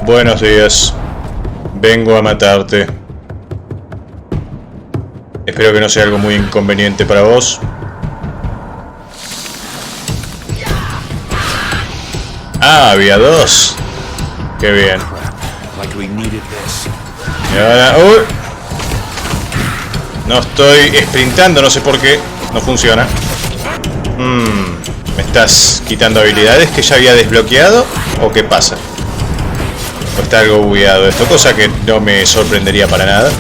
Buenos días. Vengo a matarte. Espero que no sea algo muy inconveniente para vos. Ah, había dos. Qué bien. Y ahora... ¡Uy! No estoy sprintando, no sé por qué. No funciona. ¿Me estás quitando habilidades que ya había desbloqueado? ¿O qué pasa? ¿O está algo bugueado esto? Cosa que no me sorprendería para nada.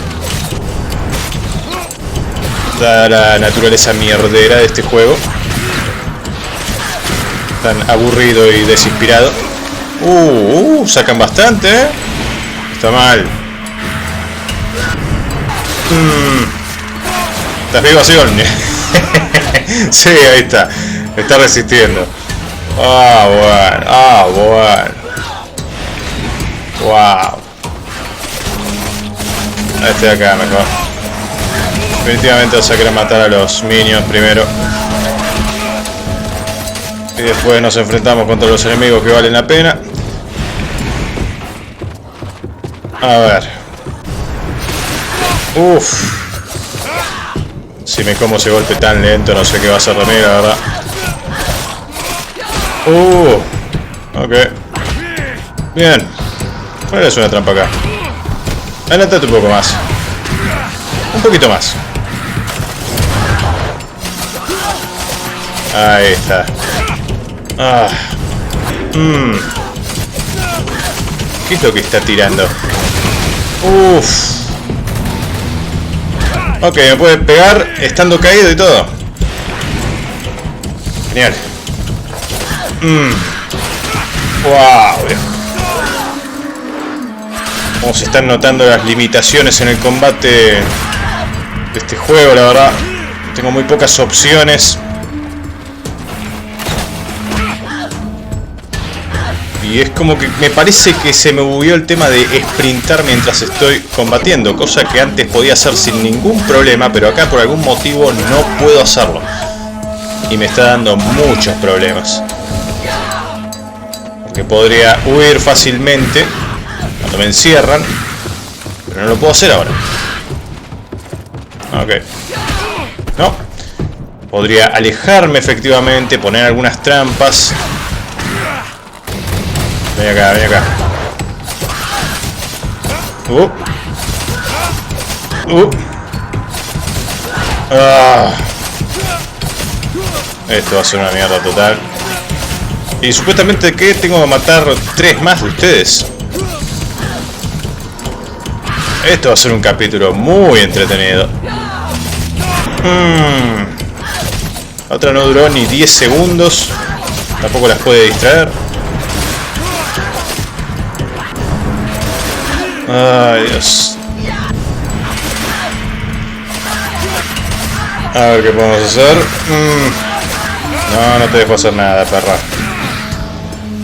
Dada la naturaleza mierdera de este juego. Tan aburrido y desinspirado. Sacan bastante, ¿eh? Está mal. ¿Estás vivo, Sion? Sí, ahí está. Está resistiendo. Bueno. Wow. Este de acá mejor. Definitivamente vas a querer matar a los minions primero. Y después nos enfrentamos contra los enemigos que valen la pena. A ver. Si me como ese golpe tan lento, no sé qué va a hacer de mí, la verdad. Ok. Bien. ¿Cuál es una trampa acá? Adelantate un poco más. Un poquito más. Ahí está. ¿Qué es lo que está tirando? Ok, me puede pegar estando caído y todo. Genial. Wow, viejo. Como se están notando las limitaciones en el combate de este juego, la verdad. Tengo muy pocas opciones. Y es como que me parece que se me bugueó el tema de sprintar mientras estoy combatiendo. Cosa que antes podía hacer sin ningún problema, pero acá por algún motivo no puedo hacerlo. Y me está dando muchos problemas. Porque podría huir fácilmente cuando me encierran, pero no lo puedo hacer ahora. Ok. No. Podría alejarme efectivamente, poner algunas trampas. Ven acá, ven acá. Esto va a ser una mierda total. Y supuestamente que tengo que matar 3 más de ustedes. Esto va a ser un capítulo muy entretenido. La otra no duró ni 10 segundos. Tampoco las puede distraer. Ay, Dios. A ver qué podemos hacer. No te dejo hacer nada, perra.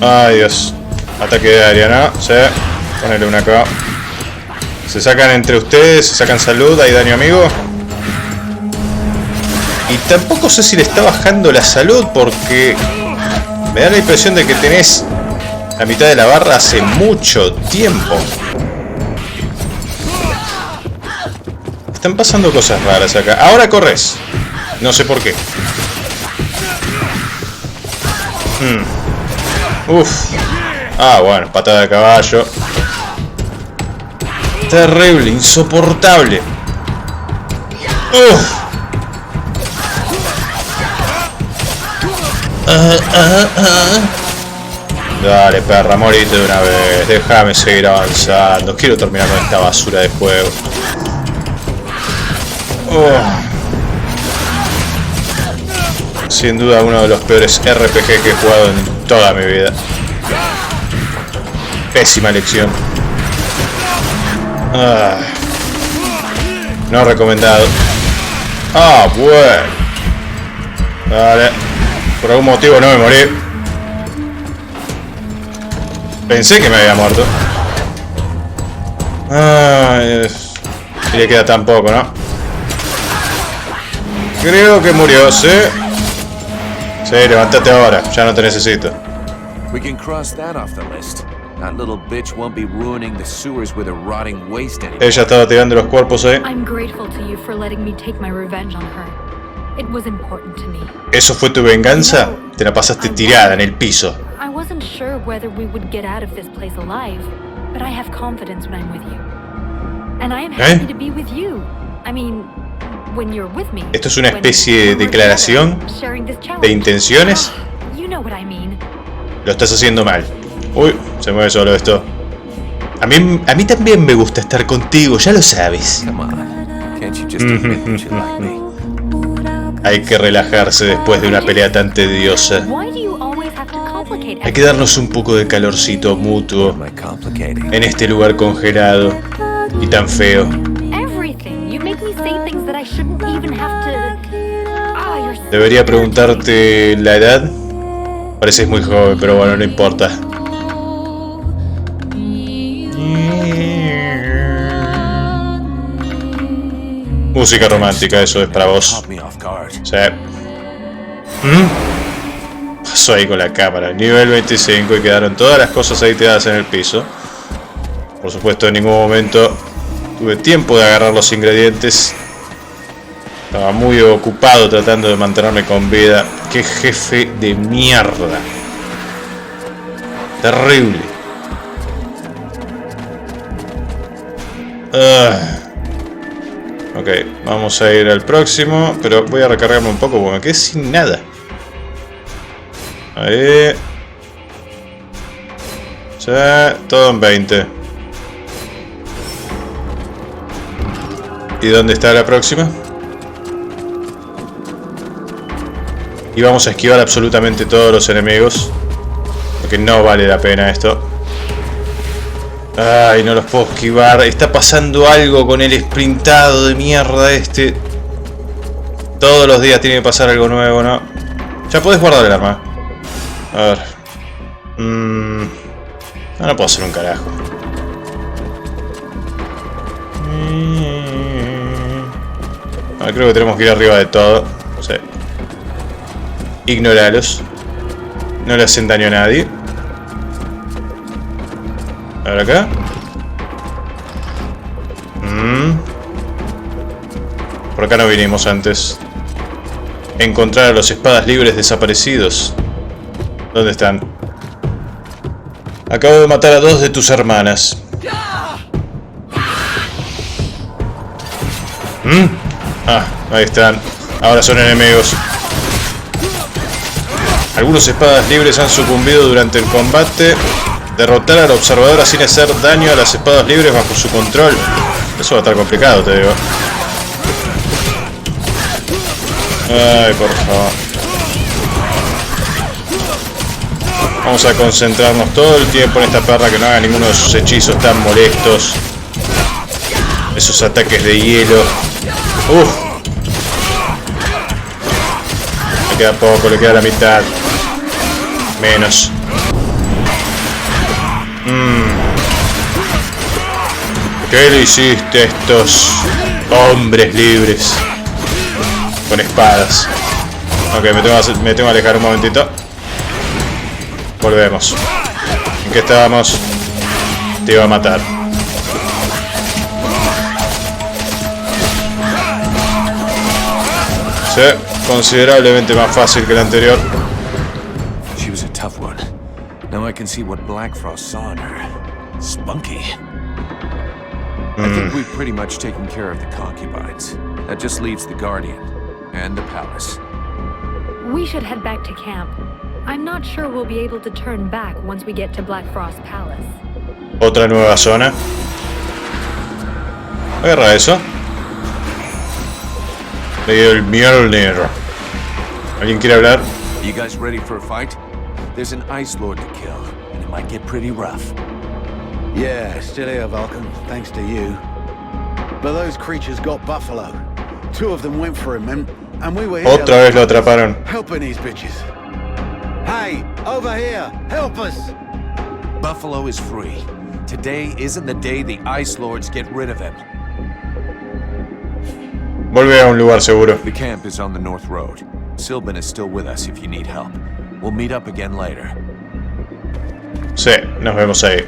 Ay, Dios. Ataque de área, ¿no? Sí. Ponele una acá. Se sacan entre ustedes, se sacan salud, hay daño amigo. Y tampoco sé si le está bajando la salud porque me da la impresión de que tenés la mitad de la barra hace mucho tiempo. Están pasando cosas raras acá. Ahora corres. No sé por qué. Bueno, patada de caballo. Terrible, insoportable. Dale, perra, morite de una vez. Déjame seguir avanzando. Quiero terminar con esta basura de juego. Sin duda uno de los peores RPG que he jugado en toda mi vida. Pésima elección. No recomendado. Bueno. Vale. Por algún motivo no me morí. Pensé que me había muerto. Y le queda tan poco, ¿no? Creo que murió, ¿sí? Sí, levántate ahora. Ya no te necesito. That little bitch won't be ruining the sewers with her rotting waste anymore. Ella estaba tirando los cuerpos ahí. I'm grateful to you for letting me take my revenge on her. It was important to me. ¿Eso fue tu venganza? Te la pasaste tirada en el piso. I wasn't sure whether we would get out of this place alive, but I have confidence when I'm with you. And I am happy to be with you. I mean, when you're with me. ¿Esto es una especie de declaración de intenciones? You know what I mean. Lo estás haciendo mal. Uy, se mueve solo esto. A mí también me gusta estar contigo, ya lo sabes. Hay que relajarse después de una pelea tan tediosa. Hay que darnos un poco de calorcito mutuo en este lugar congelado y tan feo. Debería preguntarte la edad. Pareces muy joven, pero bueno, no importa. Música romántica, eso es para vos. Sí. Pasó ahí con la cámara. Nivel 25 y quedaron todas las cosas ahí tiradas en el piso. Por supuesto, en ningún momento tuve tiempo de agarrar los ingredientes. Estaba muy ocupado tratando de mantenerme con vida. ¡Qué jefe de mierda! Terrible. Ok, vamos a ir al próximo. Pero voy a recargarme un poco porque me quedé sin nada. Ahí. Sí, todo en 20. ¿Y dónde está la próxima? Y vamos a esquivar absolutamente todos los enemigos. Porque no vale la pena esto. Ay, no los puedo esquivar. Está pasando algo con el sprintado de mierda este. Todos los días tiene que pasar algo nuevo, ¿no? Ya podés guardar el arma. A ver. No puedo hacer un carajo. Creo que tenemos que ir arriba de todo. No sé. Ignoralos. No le hacen daño a nadie. A ver acá. Por acá no vinimos antes. Encontrar a los espadas libres desaparecidos. ¿Dónde están? Acabo de matar a 2 de tus hermanas. Ahí están. Ahora son enemigos. Algunos espadas libres han sucumbido durante el combate. Derrotar al observador sin hacer daño a las espadas libres bajo su control. Eso va a estar complicado, te digo. Ay, por favor. Vamos a concentrarnos todo el tiempo en esta perra que no haga ninguno de sus hechizos tan molestos. Esos ataques de hielo. Le queda poco, le queda la mitad. Menos. ¿Qué le hiciste a estos hombres libres? Con espadas. Ok, me tengo que alejar un momentito. Volvemos. ¿En qué estábamos? Te iba a matar. Sí, considerablemente más fácil que el anterior. She was a tough one. Now I can see what Black Frost saw in her. Spunky. I think we've pretty much taken care of the concubines. That just leaves the Guardian and the palace. We should head back to camp. I'm not sure we'll be able to turn back once we get to Black Frost Palace. Otra nueva zona. Agarra eso. El Mjolnir. ¿Alguien quiere hablar? You guys ready for a fight? There's an Ice Lord to kill, and it might get pretty rough. Yeah, still here, Vulcan, thanks to you. But those creatures got Buffalo. 2 of them went for him, and we were here. Otra vez lo atraparon. Helping these bitches. Hey, over here, help us! Buffalo is free. Today isn't the day the Ice Lords get rid of him. Volve a un lugar seguro. The camp is on the North Road. Sylvan is still with us if you need help. We'll meet up again later. Sí, nos vemos ahí.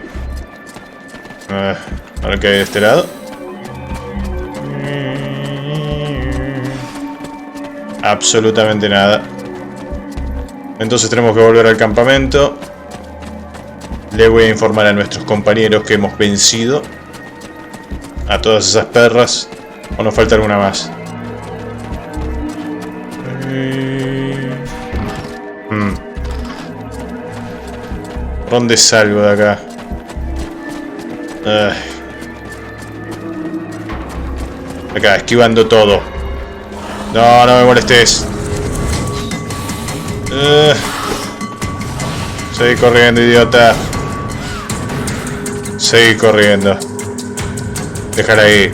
Ahora que hay de este lado. Absolutamente nada. Entonces tenemos que volver al campamento. Le voy a informar a nuestros compañeros que hemos vencido a todas esas perras. ¿O nos falta alguna más? ¿Por dónde salgo de acá? Acá, esquivando todo. No, no me molestes. Seguí corriendo, idiota. Seguí corriendo. Déjala ahí.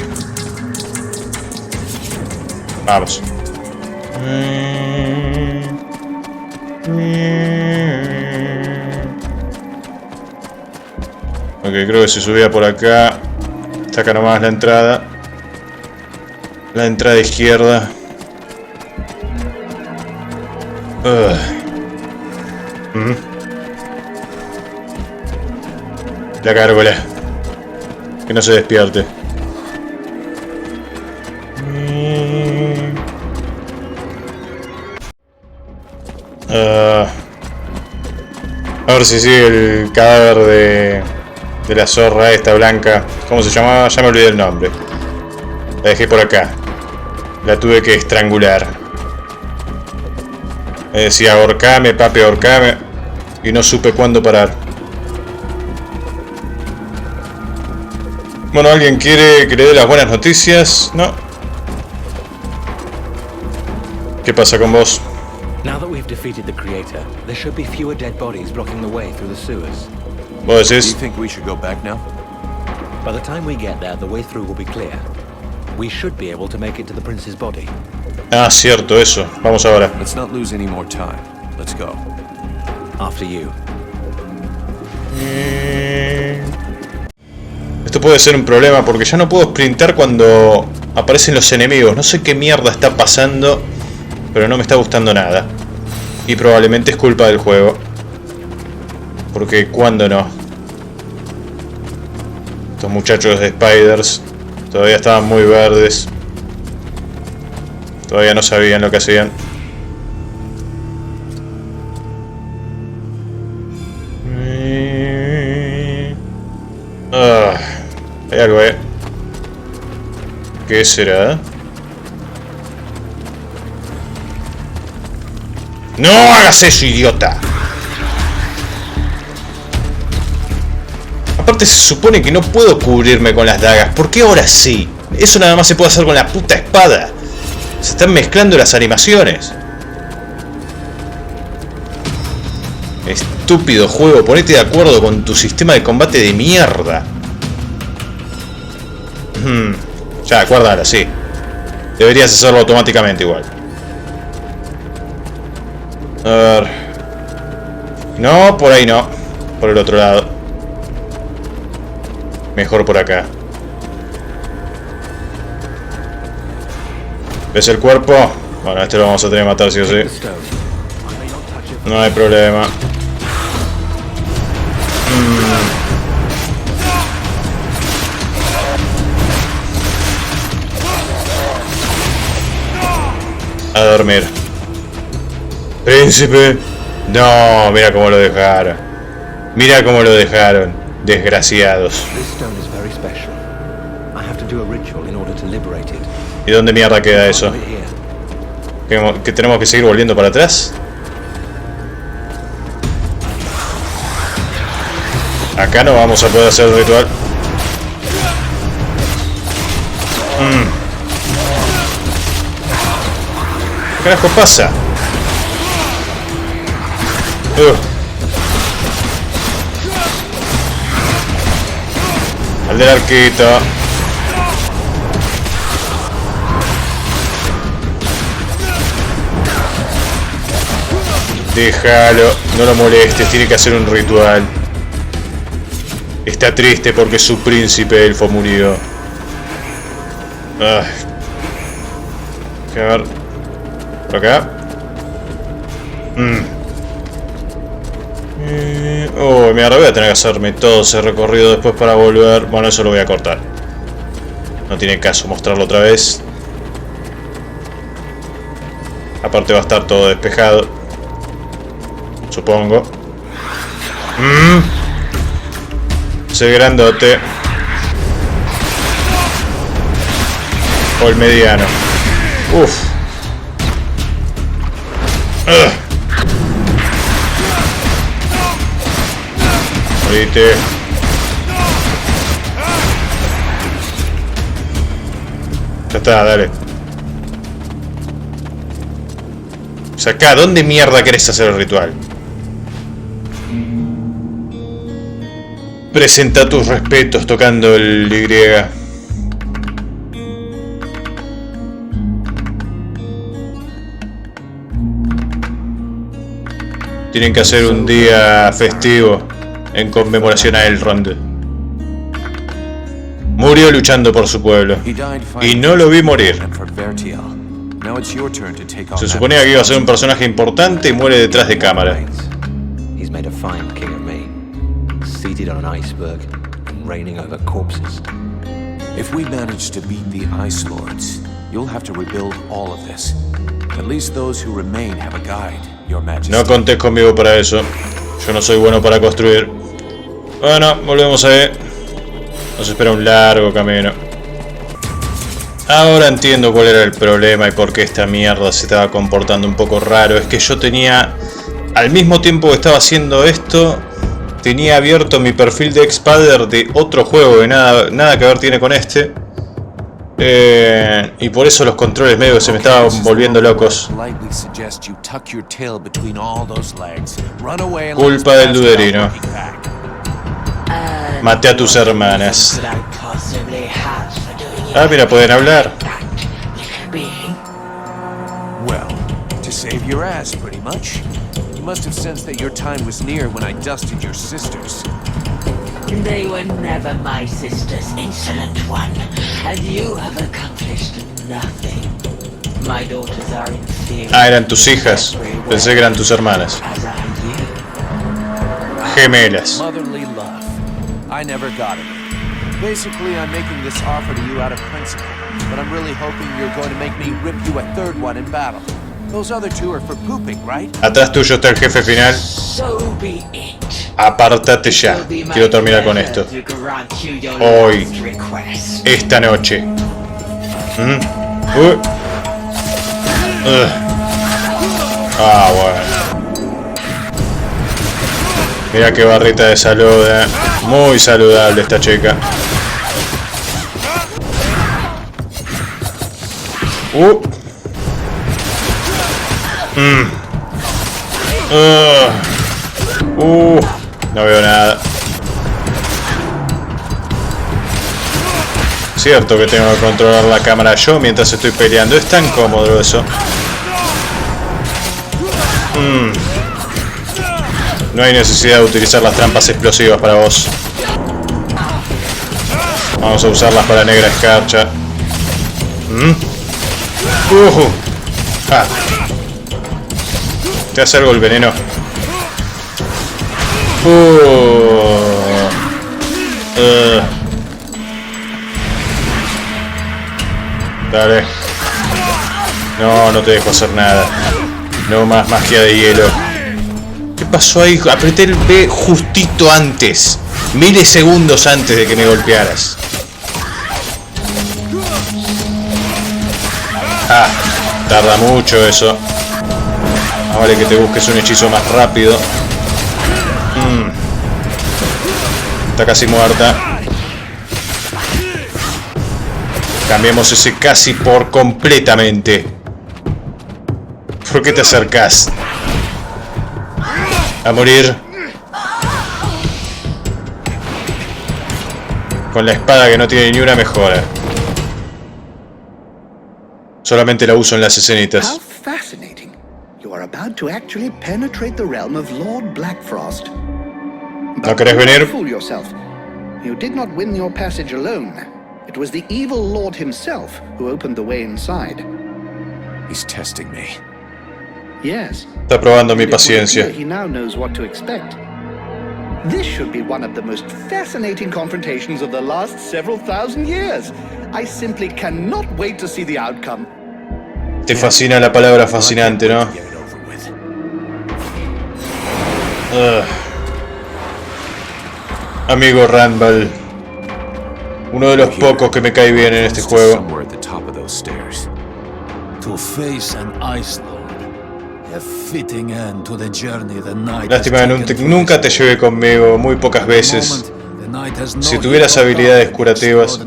Vamos. Ok, creo que si subía por acá. Está acá nomás la entrada. La entrada izquierda. La gárgola. Que no se despierte. A ver si sigue el cadáver de la zorra esta blanca. ¿Cómo se llamaba? Ya me olvidé el nombre. La dejé por acá. La tuve que estrangular. Me decía ahorcame, papi, ahorcame. Y no supe cuándo parar. Bueno, ¿alguien quiere que le dé las buenas noticias? ¿No? ¿Qué pasa con vos? Now that we've defeated the creator, there should be fewer dead bodies blocking the way through the sewers. ¿Vos Do you decís? think we should go back now? By the time we get there, the way through will be clear. We should be able to make it to the prince's body. Ah, cierto, eso. Vamos ahora. Let's not lose any more time. Let's go. After you. Esto puede ser un problema porque ya no puedo sprintar cuando aparecen los enemigos. No sé qué mierda está pasando, pero no me está gustando nada. Y probablemente es culpa del juego. Porque cuando no. Estos muchachos de Spiders todavía estaban muy verdes. Todavía no sabían lo que hacían. Hay algo, ¿Qué será? ¡No hagas eso, idiota! Aparte se supone que no puedo cubrirme con las dagas. ¿Por qué ahora sí? Eso nada más se puede hacer con la puta espada. Se están mezclando las animaciones. Estúpido juego, ponete de acuerdo con tu sistema de combate de mierda. Ya, acuérdala, sí. Deberías hacerlo automáticamente igual. A ver. No, por ahí no. Por el otro lado. Mejor por acá. ¿Ves el cuerpo? Bueno, este lo vamos a tener que matar sí o sí. No hay problema. A dormir. Príncipe. No, mira cómo lo dejaron. Mira cómo lo dejaron. Desgraciados. ¿Y dónde mierda queda eso? ¿Que tenemos que seguir volviendo para atrás? Acá no vamos a poder hacer el ritual. ¿Qué carajo pasa? Al del arquito. Déjalo, no lo molestes, tiene que hacer un ritual. Está triste porque su príncipe elfo murió. A ver. Por acá. Oh, mierda, voy a tener que hacerme todo ese recorrido después para volver. Bueno, eso lo voy a cortar. No tiene caso mostrarlo otra vez. Aparte va a estar todo despejado, supongo. Ese grandote. O el mediano. Uff. Morite. Ya está, dale. Acá, ¿dónde mierda querés hacer el ritual? Presenta tus respetos tocando el Y. Tienen que hacer un día festivo en conmemoración a Elrond. Murió luchando por su pueblo y no lo vi morir. Se suponía que iba a ser un personaje importante y muere detrás de cámara. He's made a fine king of me, seated on an iceberg and reigning over corpses. If we manage to beat the Ice Lords, you'll have to rebuild all of this. At least those who remain have a guide, Your Majesty. No contés conmigo para eso. Yo no soy bueno para construir. Bueno, volvemos a ver. Nos espera un largo camino. Ahora entiendo cuál era el problema y por qué esta mierda se estaba comportando un poco raro. Es que yo tenía, al mismo tiempo que estaba haciendo esto, tenía abierto mi perfil de Expader de otro juego que nada que ver tiene con este. Y por eso los controles medio se me estaban volviendo locos. Culpa del Duderino. Maté a tus hermanas. Ah, mira, pueden hablar. Well, to save your ass, pretty much. You must have sensed that your time was near when I dusted your sisters. They were never my sisters, insolent one, and you have accomplished nothing. My daughters are inferior. Ah, eran tus hijas. Pensé que eran tus hermanas. Gemelas. Motherly love. I never got it. Basically, I'm making this offer to you out of principle, but I'm really hoping you're going to make me rip you a third one in battle. Those other two are for pooping, right? Atrás tuyo está el jefe final. So be it. Apártate ya. Quiero terminar con esto. Hoy. Esta noche. Ah, bueno. Mira qué barrita de salud, Muy saludable esta chica. No veo nada. Cierto que tengo que controlar la cámara yo mientras estoy peleando. Es tan cómodo eso. No hay necesidad de utilizar las trampas explosivas para vos. Vamos a usarlas para negra escarcha. ¿Te hace algo el veneno? Dale. No, no te dejo hacer nada. No más magia de hielo. ¿Qué pasó ahí? Apreté el B justito antes. Milisegundos antes de que me golpearas. Ah, tarda mucho eso. Ah, vale que te busques un hechizo más rápido. Está casi muerta. Cambiemos ese casi por completamente. ¿Por qué te acercas? A morir. Con la espada que no tiene ni una mejora. Solamente la uso en las escenitas. How fascinating. You are about to actually penetrate the realm of Lord Blackfrost. ¿No querés venir? Fool yourself. You did not win your passage alone. It was the evil lord himself who opened the way inside. He's testing me. Yes. Está probando mi paciencia. He now knows what to expect. This should be one of the most fascinating confrontations of the last several thousand years. I simply cannot wait to see the outcome. Te fascina la palabra fascinante, ¿no? Amigo Randall, uno de los pocos que me cae bien en este juego. Lástima que nunca te llevé conmigo, muy pocas veces. Si tuvieras habilidades curativas.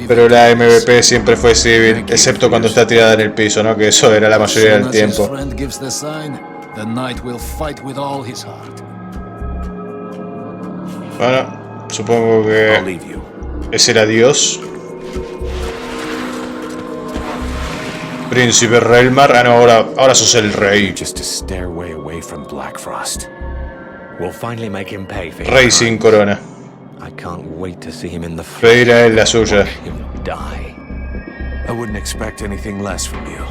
Pero la MVP siempre fue civil, excepto cuando está tirada en el piso, ¿no? Que eso era la mayoría del tiempo. Bueno, supongo que ese era Dios. Príncipe Relmar. Ah, no, ahora sos el rey. Rey sin corona. Pedir a él la suya. I wouldn't expect anything less from you.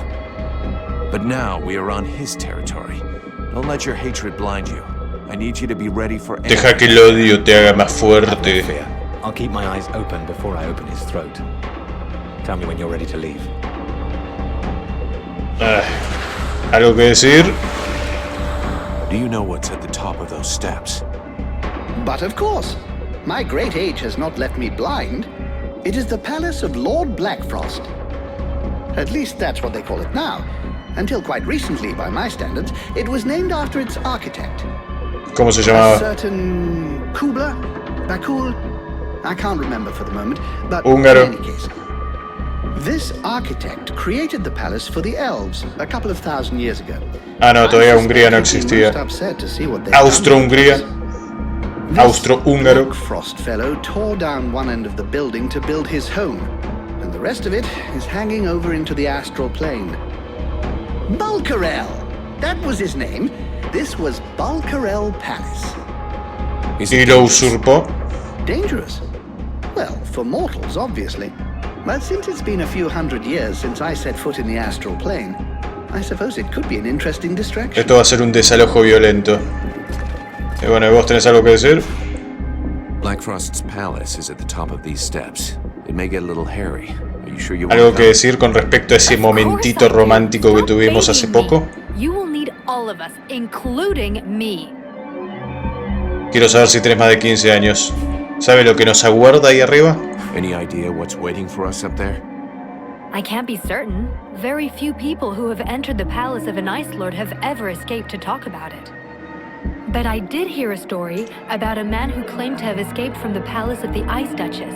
But now we are on his territory. Don't let your hatred blind you. I need you to be ready for anything. Deja que el odio te haga más fuerte. I'll keep my eyes open before I open his throat. Tell me when you're ready to leave. ¿Algo que decir? Do you know what's at the top of those steps? But of course. My great age has not left me blind. It is the palace of Lord Blackfrost. At least that's what they call it now. Until quite recently, by my standards, it was named after its architect. ¿Cómo se llamaba? A certain Kubla? Bakul? I can't remember for the moment, but Húngaro. in any case. This architect created the palace for the elves a couple of thousand years ago. Ah, no, todavía Hungría no existía. Austro-Hungría. Austro-húngaro. This Frost fellow tore down one end of the building to build his home, and the rest of it is hanging over into the astral plane. Bulkarel! That was his name. This was Bulkarel Palace. Y lo usurpó. Dangerous? Well, for mortals, obviously. But since it's been a few hundred years since I set foot in the astral plane, I suppose it could be an interesting distraction. Esto va a ser un desalojo violento. Y bueno, ¿vos tenés algo que decir? Blackfrost's palace is at the top of these steps. It may get a little hairy. Are you sure you ¿Algo want que decir con respecto a ese momentito romántico que tuvimos hace poco? You will need all of us, including me. Quiero saber si tenés más de 15 años. ¿Sabe lo que nos aguarda ahí arriba? Any idea what's waiting for us up there? I can't be certain. Very few people who have entered the palace of an Ice Lord have ever escaped to talk about it. But I did hear a story about a man who claimed to have escaped from the palace of the Ice Duchess.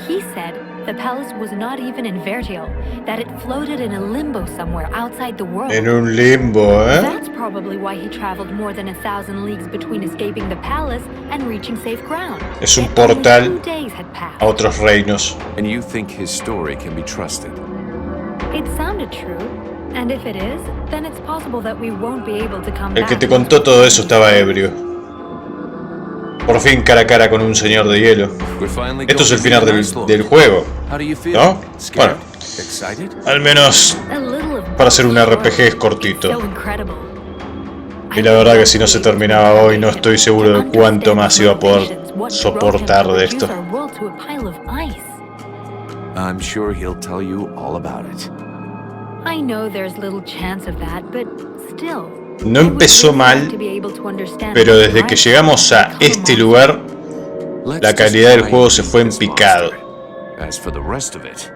He said the palace was not even in Vertial, that it floated in a limbo somewhere outside the world. En un limbo, ¿eh? That's probably why he traveled more than 1,000 leagues between escaping the palace and reaching safe ground. Es un portal 2 days had passed. a otros reinos. And you think his story can be trusted? It sounded true. And if it is, then it's possible that we won't be able to come El que back. te contó todo eso estaba ebrio. Por fin cara a cara con un señor de hielo. Esto es el final del juego, ¿no? Bueno, al menos para hacer un RPG es cortito. Y la verdad que si no se terminaba hoy, no estoy seguro de cuánto más iba a poder soportar de esto. I'm sure he'll tell you all about it. I know there's little chance of that, but still. No empezó mal, pero desde que llegamos a este lugar, la calidad del juego se fue en picado. As for the rest of it,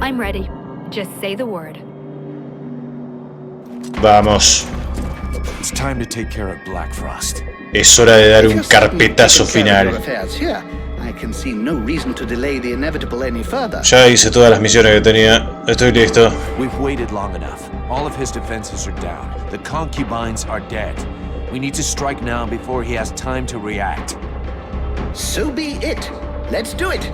I'm ready. Just say the word. Vamos. It's time to take care of Blackfrost. Es hora de dar un carpetazo final. Ya hice todas las misiones que tenía. Estoy listo. We've waited long enough. All of his defenses are down. The concubines are dead. We need to strike now before he has time to react. So be it. Let's do it.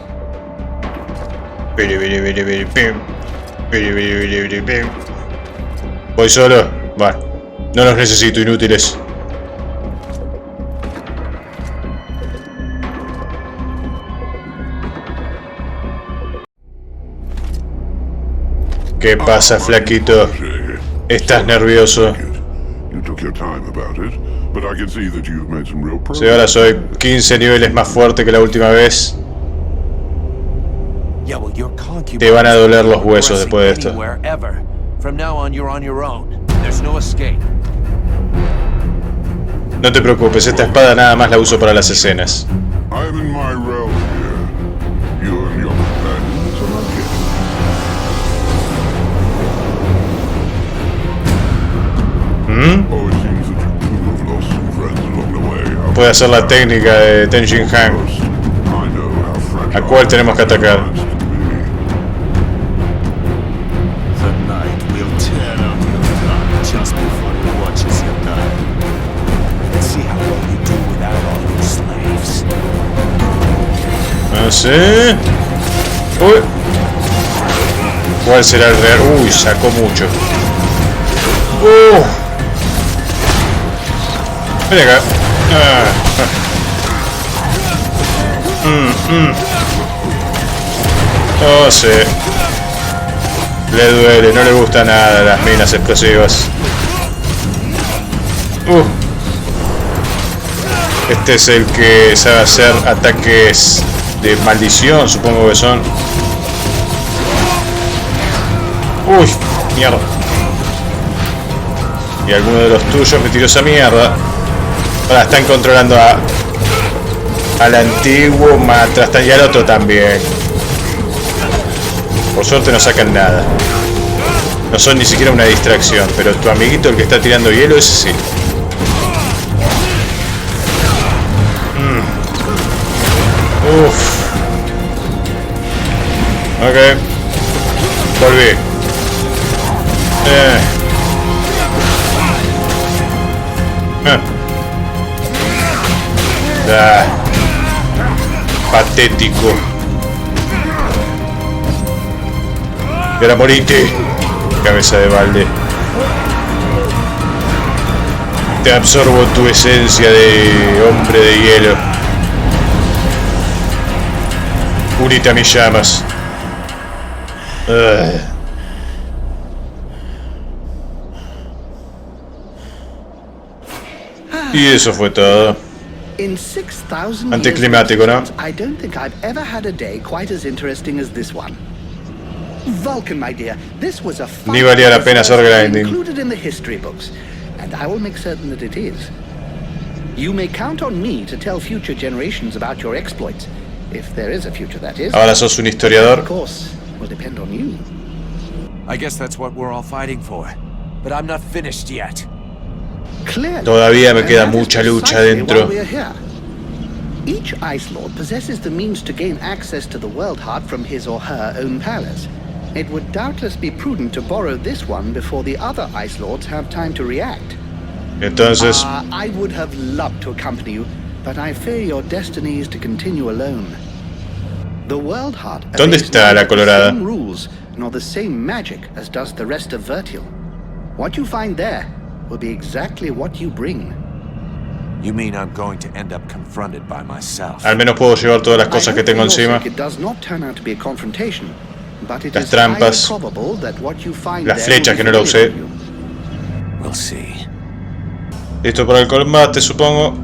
Voy solo. Bueno, no los necesito, inútiles. ¿Qué pasa, flaquito? ¿Estás nervioso? You took your time about it, but I can see that you've made some real progress. Sí, ahora soy 15 niveles más fuerte que la última vez. Yeah, well, your Te van a doler los huesos después de esto. From now on, you're on your own. There's no escape. No te preocupes, esta espada nada más la uso para las escenas. I'm in my realm here. You and your companions are not Oh, it seems that you too have lost some friends along the way. Puede hacer la técnica de Tenjin Han. I know how fragile ¿A cuál tenemos que atacar? Tonight we'll tear out your tongue just before he watches you die. Let's see how well you do without all your slaves. No sé. Uy. ¿Cuál será el real? Uy, sacó mucho. Ven acá. Oh, sí. Le duele, no le gusta nada las minas explosivas. Este es el que sabe hacer ataques de maldición, supongo que son. Uy, mierda. Y alguno de los tuyos me tiró esa mierda. Ahora están controlando al antiguo Matrastan y al otro también. Por suerte no sacan nada. No son ni siquiera una distracción. Pero tu amiguito, el que está tirando hielo, ese sí. Uff. Ok. Volví. Patético. Y ahora morite, cabeza de balde. Te absorbo tu esencia de hombre de hielo. Unite a mis llamas. Y eso fue todo. In 6,000 Anticlimático, ¿no? I don't think I've ever had a day quite as interesting as this one. Vulcan, my dear, this was a Ni valía la pena hacer grinding. Included in the history books, and I will make certain that it is. You may count on me to tell future generations about your exploits, if there is a future, that is. Ahora sos un historiador. Of course, will depend on you. I guess that's what we're all fighting for. But I'm not finished yet. Clearly, Todavía me queda and that is mucha lucha precisely dentro. why we are here. Each Ice Lord possesses the means to gain access to the World Heart from his or her own palace. It would doubtless be prudent to borrow this one before the other Ice Lords have time to react. Entonces, I would have loved to accompany you, but I fear your destiny is to continue alone. The World Heart ¿Dónde obeys está la neither the colorada? same rules nor the same magic as does the rest of Vertial. What you find there will be exactly what you bring. You mean I'm going to end up confronted by myself? al menos puedo llevar todas las cosas que tengo encima. It does not turn out to be a confrontation, but it Las is highly trampas. probable that what you find Las there flechas will que be no la usé. familiar to you. We'll see. Listo para el combate, supongo.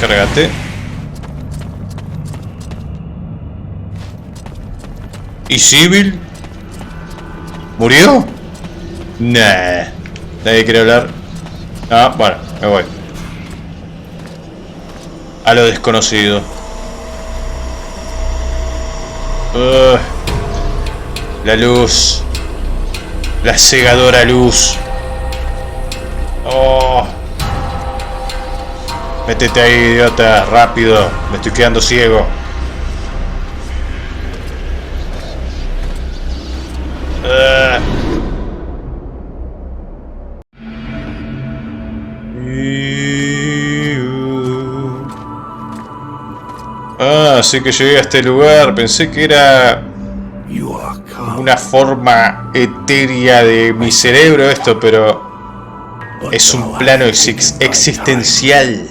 Cárgate. ¿Y Civil? ¿Murió? Nah. Nadie quiere hablar. Ah, bueno, me voy. A lo desconocido. La luz. La cegadora luz. Oh. Métete ahí, idiota, rápido. Me estoy quedando ciego. Así que llegué a este lugar. Pensé que era una forma etérea de mi cerebro esto, pero es un plano existencial.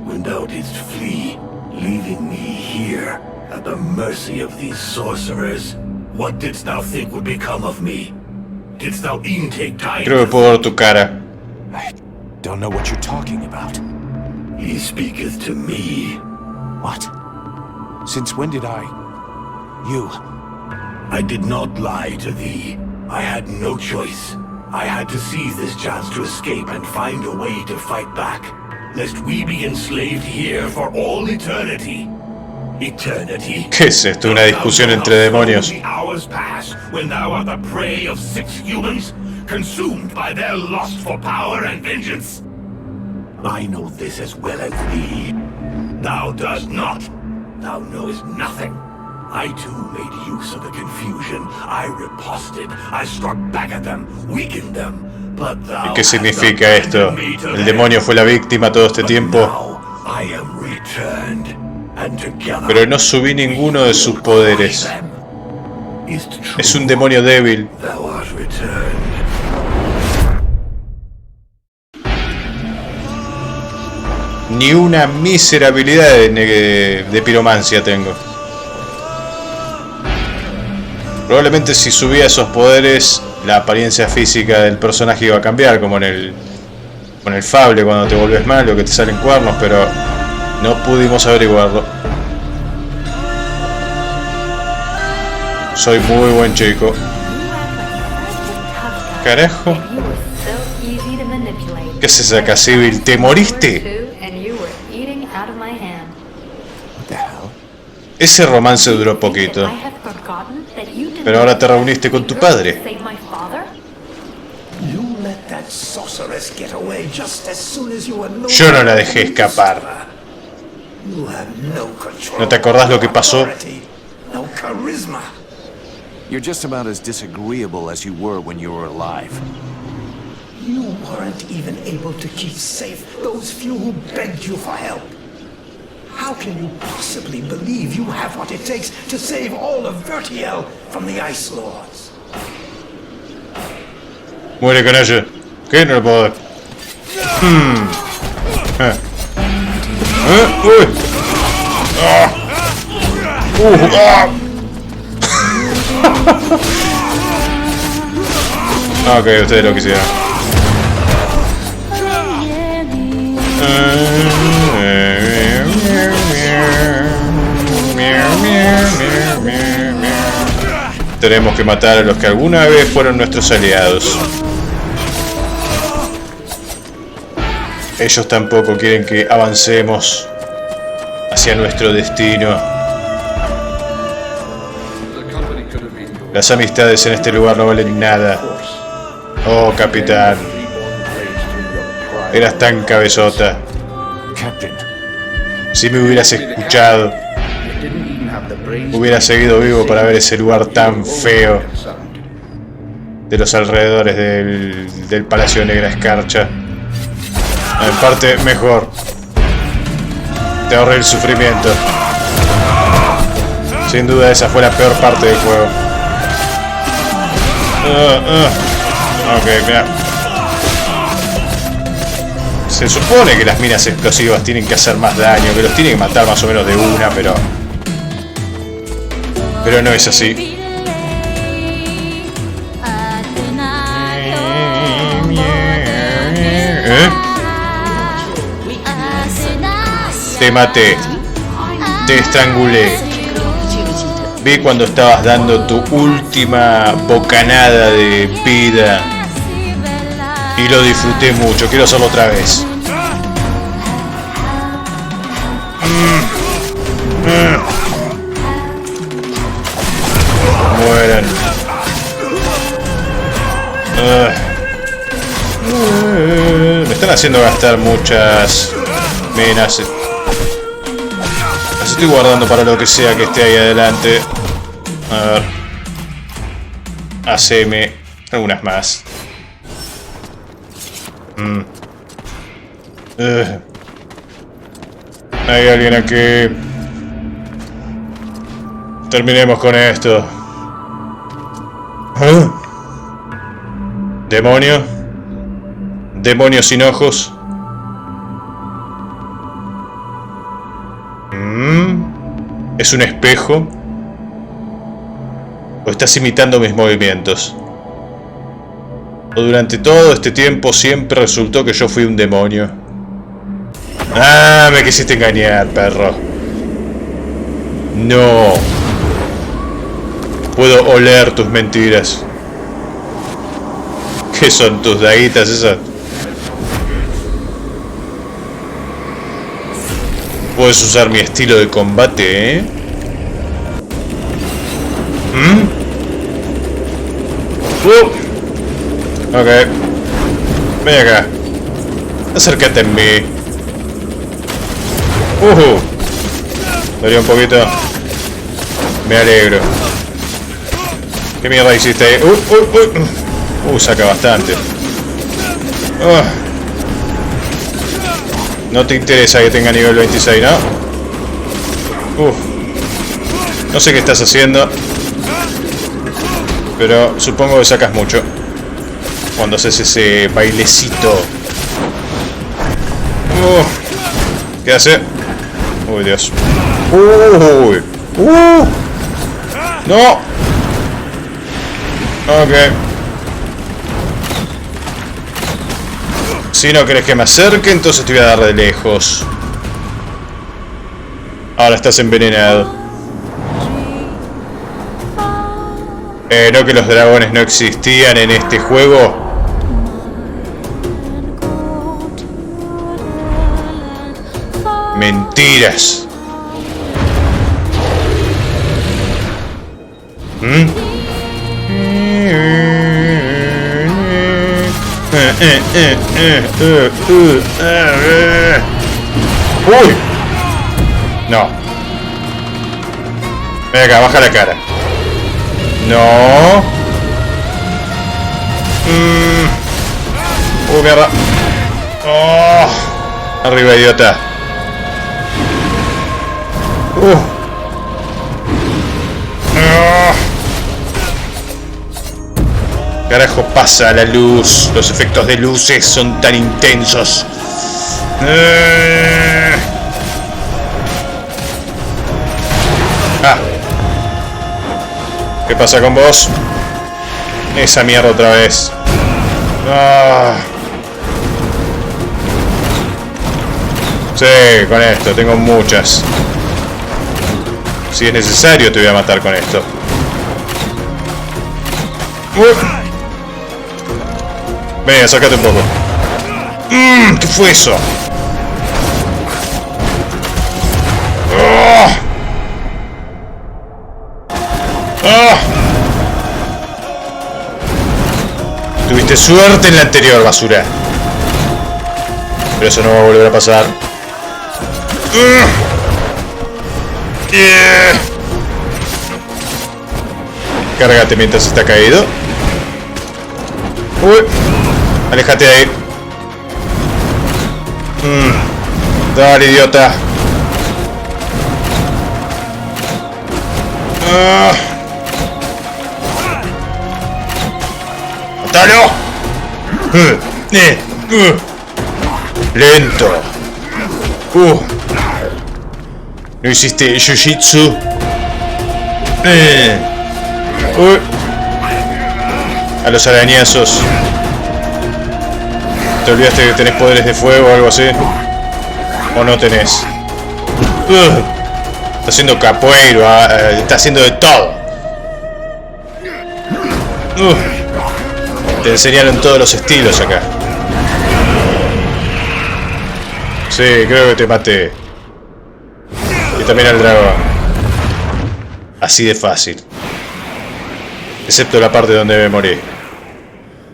When thou didst flee, leaving me here at the mercy of these sorcerers, what didst thou think would become of me? Didst thou e'en take time? Creo que puedo ver tu cara. I don't know what you're talking about. He speaketh to me. What? Since when did I... You... I did not lie to thee. I had no choice. I had to seize this chance to escape and find a way to fight back, lest we be enslaved here for all eternity. Eternity. ¿Qué es esto? ¿Una discusión entre demonios? The hours pass when thou art the prey of 6 humans, consumed by their lust for power and vengeance. I know this as well as thee. Thou dost not. Thou knowest nothing. I too made use of the confusion. I riposted. I struck back at them, weakened them. But thou ¿Y qué significa esto? ¿El demonio fue la víctima todo este tiempo? I am returned, and together Pero no subí ninguno de sus poderes. Es un demonio débil. thou art returned. Ni una miserabilidad de piromancia tengo. Probablemente si subía esos poderes, la apariencia física del personaje iba a cambiar, como en el Fable cuando te volvés malo, que te salen cuernos, pero no pudimos averiguarlo. Soy muy buen chico. Carajo. ¿Qué es esa acá, Civil? ¿Te moriste? Ese romance duró poquito. Pero ahora te reuniste con tu padre. Yo no la dejé escapar. ¿No te acordás lo que pasó? You're just about as disagreeable as you were when you were alive. You weren't even able to keep safe those few who begged you for help. How can you possibly believe you have what it takes to save all of Vertiel from the Ice Lords? Muere, canalla. ¿Qué? No lo puedo dar. ¡Uy! Ok, ustedes lo quisieron. Tenemos que matar a los que alguna vez fueron nuestros aliados. Ellos tampoco quieren que avancemos hacia nuestro destino. Las amistades en este lugar no valen nada. Oh, capitán. Eras tan cabezota. Si me hubieras escuchado, hubiera seguido vivo para ver ese lugar tan feo de los alrededores del Palacio de Negra Escarcha. En parte, mejor. Te ahorré el sufrimiento. Sin duda esa fue la peor parte del juego. Ok, mira. Se supone que las minas explosivas tienen que hacer más daño, que los tienen que matar más o menos de una, pero no es así. Te maté. Te estrangulé. Vi cuando estabas dando tu última bocanada de vida. Y lo disfruté mucho. Quiero hacerlo otra vez. Mueran. Me están haciendo gastar muchas minas. Las estoy guardando para lo que sea que esté ahí adelante. A ver. Haceme algunas más. Hay alguien aquí. Terminemos con esto. ¿Demonio? ¿Demonio sin ojos? ¿Es un espejo? ¿O estás imitando mis movimientos? Durante todo este tiempo siempre resultó que yo fui un demonio. Ah, me quisiste engañar, perro. No. Puedo oler tus mentiras. ¿Qué son tus daguitas esas? Puedes usar mi estilo de combate, ¿eh? Ok. Ven acá. Acércate a mí. Dolió un poquito. Me alegro. ¿Qué mierda hiciste ahí? Saca bastante. No te interesa que tenga nivel 26, ¿no? No sé qué estás haciendo, pero supongo que sacas mucho cuando haces ese bailecito. ¿Qué hace? Uy, Dios. No. Ok. Si no querés que me acerque, entonces te voy a dar de lejos. Ahora estás envenenado. ¿No que los dragones no existían en este juego? Mentiras. ¡Uy! No. Ven acá, baja la cara. No. Mierda. Oh. Arriba, idiota. Carajo, pasa la luz. Los efectos de luces son tan intensos. ¿Qué pasa con vos? Esa mierda otra vez. Sí, con esto. Tengo muchas. Si es necesario te voy a matar con esto. Venga, sácate un poco. ¿Qué fue eso? Tuviste suerte en la anterior, basura. Pero eso no va a volver a pasar. Cárgate mientras está caído. Aléjate de ahí. Dale, idiota. ¡Mátalo! Lento. ¿No hiciste jiu-jitsu? A los arañazos. ¿Te olvidaste que tenés poderes de fuego o algo así? ¿O no tenés? Está haciendo capoeira, está haciendo de todo. Te enseñaron todos los estilos acá. Sí, creo que te maté. Y también al dragón. Así de fácil. Excepto la parte donde me morí.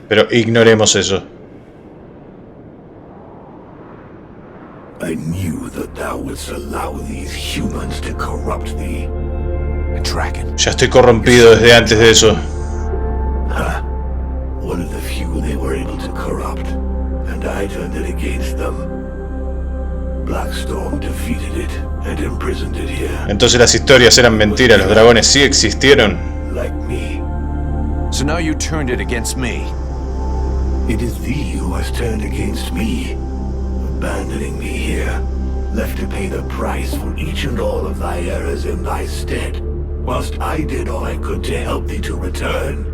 Pero ignoremos eso. I knew that thou wouldst allow these humans to corrupt thee. A dragon. Ya estoy corrompido desde antes de eso. One of the few they were able to corrupt, and I turned it against them. Blackstorm defeated it and imprisoned it here. Entonces las historias eran mentiras, los dragones sí existieron. Like me. So now you turned it against me. It is thee who has turned against me, abandoning me here, left to pay the price for each and all of thy errors in thy stead, whilst I did all I could to help thee to return.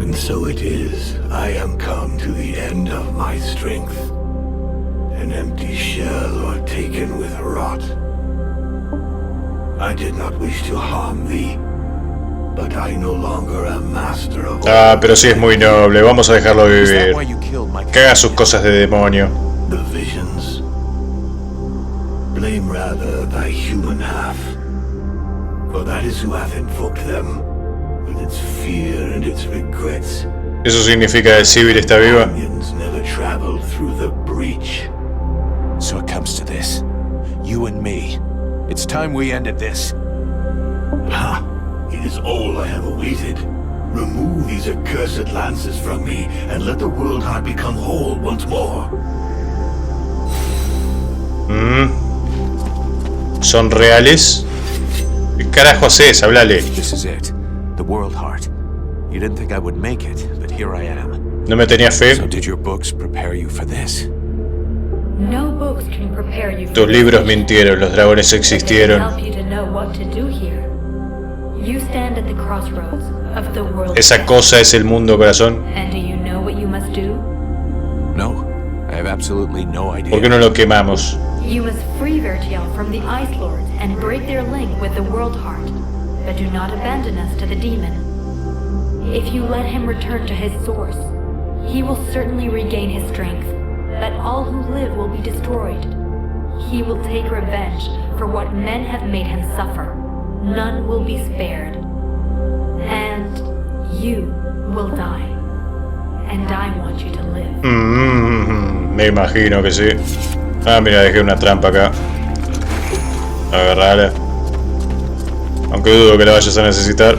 And so it is, I am come to the end of my strength. An empty shell or taken with rot. I did not wish to harm thee, but I no longer am master of all. Ah, pero sí es muy noble, vamos a dejarlo vivir. Que haga sus cosas de demonio. The visions. Blame rather thy human half, for that is who hath invoked them, with its fear and its regrets. Eso significa que Sivir está viva. Onions never traveled through the breach. So it comes to this. You and me. It's time we ended this. Ha! It is all I have awaited. Remove these accursed lances from me, and let the world heart become whole once more. ¿Son reales? ¿Qué carajo haces? Háblale. This is it. The world heart. You didn't think I would make it, but here I am. ¿No me tenía fe? So did your books prepare you for this? No books can prepare you for Tus libros mintieron, los dragones but they existieron. help you to know what to do here. You stand at the crossroads of the world. Esa cosa es el mundo, corazón. And do you know what you must do? No, I have absolutely no idea. ¿Por qué no lo quemamos? You must free Vertiel from the Ice Lords and break their link with the World Heart. But do not abandon us to the demon. If you let him return to his source, he will certainly regain his strength. But all who live will be destroyed. He will take revenge for what men have made him suffer. None will be spared. And you will die. And I want you to live. Me imagino que sí. Ah, mira, dejé una trampa acá. Agarrala. Aunque dudo que la vayas a necesitar.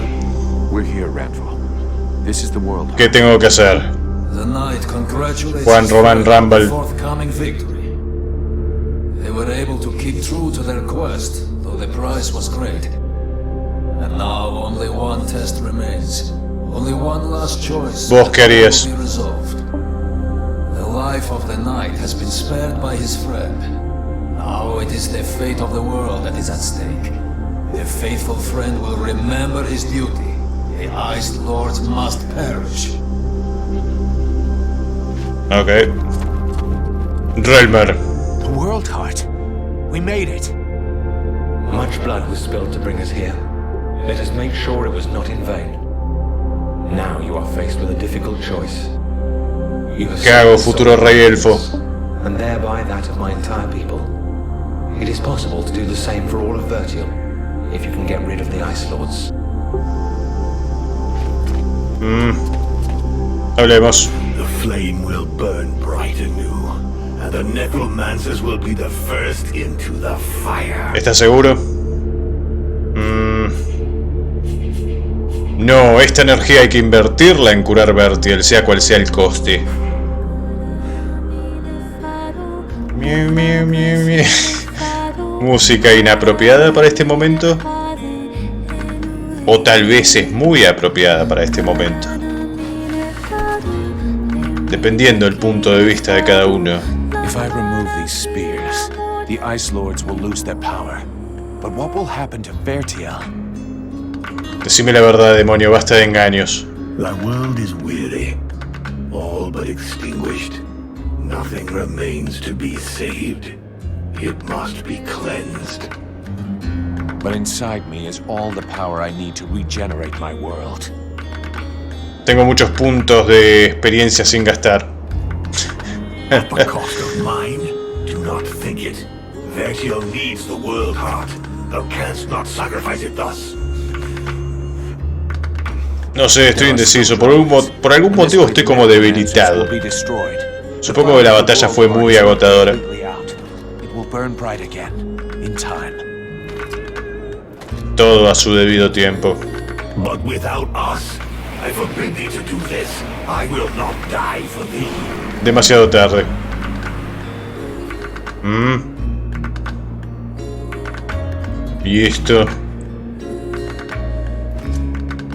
We're here, Randall. This is the world. ¿Qué tengo que hacer? The knight congratulates Juan Román Rumble. the forthcoming victory. They were able to keep true to their quest, though the price was great. And now only one test remains. Only one last choice. ¿Vos qué harías? Will be resolved. The life of the knight has been spared by his friend. Now it is the fate of the world that is at stake. The faithful friend will remember his duty. The Ice Lords must perish. Ok. Relmer. The world heart. We made it. Much blood was spilled to bring us here. Let us make sure it was not in vain. Now you are faced with a difficult choice. You have ¿Qué hago, futuro rey elfo? and thereby that of my entire people. It is possible to do the same for all of Vertiel, if you can get rid of the Ice Lords. Hablemos. The flame will burn bright anew, and the necromancers will be the first into the fire. ¿Estás seguro? No, esta energía hay que invertirla en curar Vertiel, sea cual sea el coste. Miu, miu, miu, miu. Música inapropiada para este momento. O tal vez es muy apropiada para este momento. Dependiendo del punto de vista de cada uno. If I remove these spears, the Ice Lords will lose their power. But what will happen to Vertiel? Decime la verdad, demonio, basta de engaños. The world is weary, all but extinguished. Nothing remains to be saved. It must be cleansed. But inside me is all the power I need to regenerate my world. Tengo muchos puntos de experiencia sin gastar. At the cost of mine? Do not think it. Vertiel needs the world heart. Thou canst not sacrifice it thus. No sé, estoy indeciso. Por algún motivo estoy como debilitado. Supongo que la batalla fue muy agotadora. Todo a su debido tiempo. But without us, I forbid thee to do this. I will not die for thee. Demasiado tarde. ¿Y esto?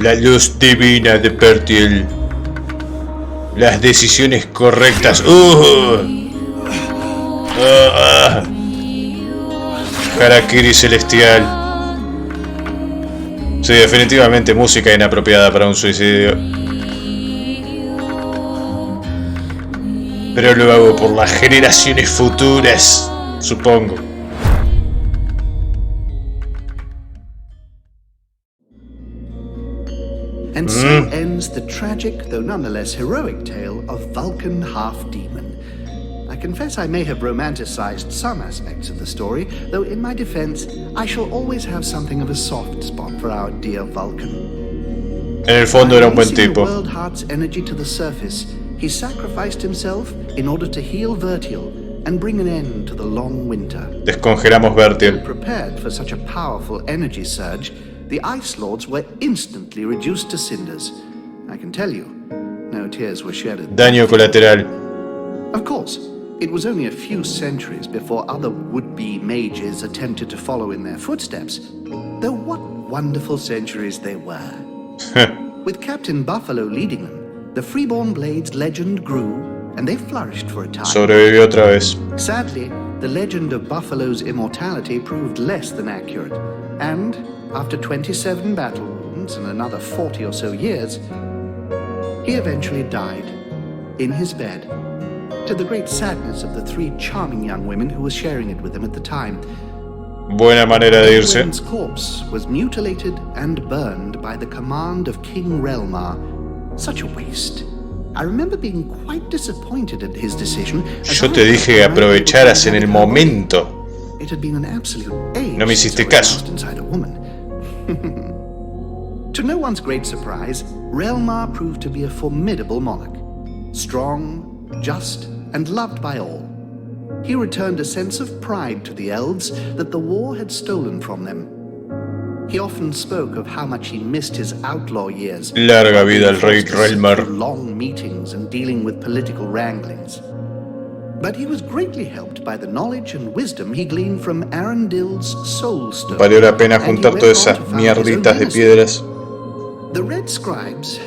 La luz divina de Vertiel. Las decisiones correctas. Harakiri celestial. Sí, definitivamente música inapropiada para un suicidio. Pero lo hago por las generaciones futuras, supongo. And so ends the tragic, though nonetheless heroic tale of Vulcan Half-Demon. I confess I may have romanticized some aspects of the story, though in my defense, I shall always have something of a soft spot for our dear Vulcan. En el fondo era un buen Releasing tipo. the World Heart's energy to the surface, he sacrificed himself in order to heal Vertial and bring an end to the long winter. Descongelamos Vertial. Prepared for such a powerful energy surge, the Ice Lords were instantly reduced to cinders. I can tell you, no tears were shed at Daño colateral. Of course, it was only a few centuries before other would-be mages attempted to follow in their footsteps, though what wonderful centuries they were. With Captain Buffalo leading them, the Freeborn Blades legend grew, and they flourished for a time. Sobrevivió otra vez. Sadly, the legend of Buffalo's immortality proved less than accurate, and after 27 battle wounds and another 40 or so years, he eventually died in his bed, to the great sadness of the 3 charming young women who were sharing it with him at the time. Buena manera de irse. His corpse was mutilated and burned by the command of King Relmar. Such a waste. I remember being quite disappointed at his decision. Yo te dije que aprovecharas en el momento. It had been an absolute age No me hiciste caso. inside a woman. To no one's great surprise, Relmar proved to be a formidable monarch. Strong, just, and loved by all. He returned a sense of pride to the elves that the war had stolen from them. He often spoke of how much he missed his outlaw years. Larga vida al rey Relmar. Long meetings and dealing with political wranglings. But he was greatly helped by the knowledge and wisdom he gleaned from Arundil's Soul Stone. Valió la pena juntar todas esas mierditas de piedras. The Red Scribes...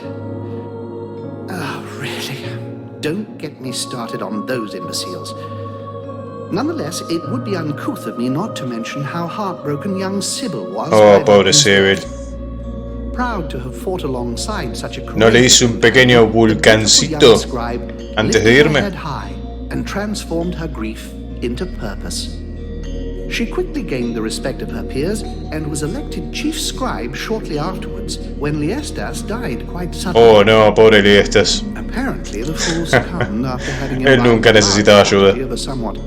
Oh, really? Don't get me started on those imbeciles. Nonetheless, it would be uncouth of me not to mention how heartbroken young Sybil was. Oh, pobre Sybil. Proud to have fought alongside such a ¿No le hice un pequeño vulcancito antes de irme? And transformed her grief into purpose. She quickly gained the respect of her peers and was elected chief scribe shortly afterwards when Liestas died quite suddenly. Oh no, pobre Liestas. Apparently the fool succumbed after having Él nunca necesitaba ayuda. of a somewhat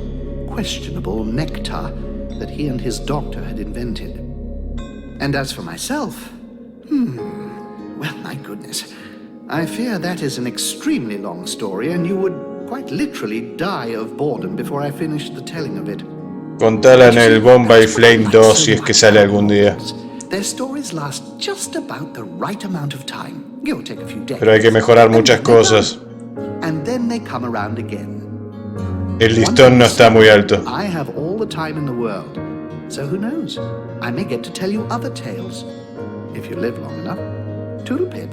questionable nectar that he and his doctor had invented. And as for myself, well, my goodness. I fear that is an extremely long story and you would quite literally die of boredom before I finished the telling of it. Contala en el Bombay Flame 2 si es que sale algún día. Their stories last just about the right amount of time. Give or take a few days. Pero hay que mejorar muchas cosas. And then they come around again. El listón no está muy alto. I have all the time in the world. So who knows? I may get to tell you other tales. If you live long enough. Toodle pip.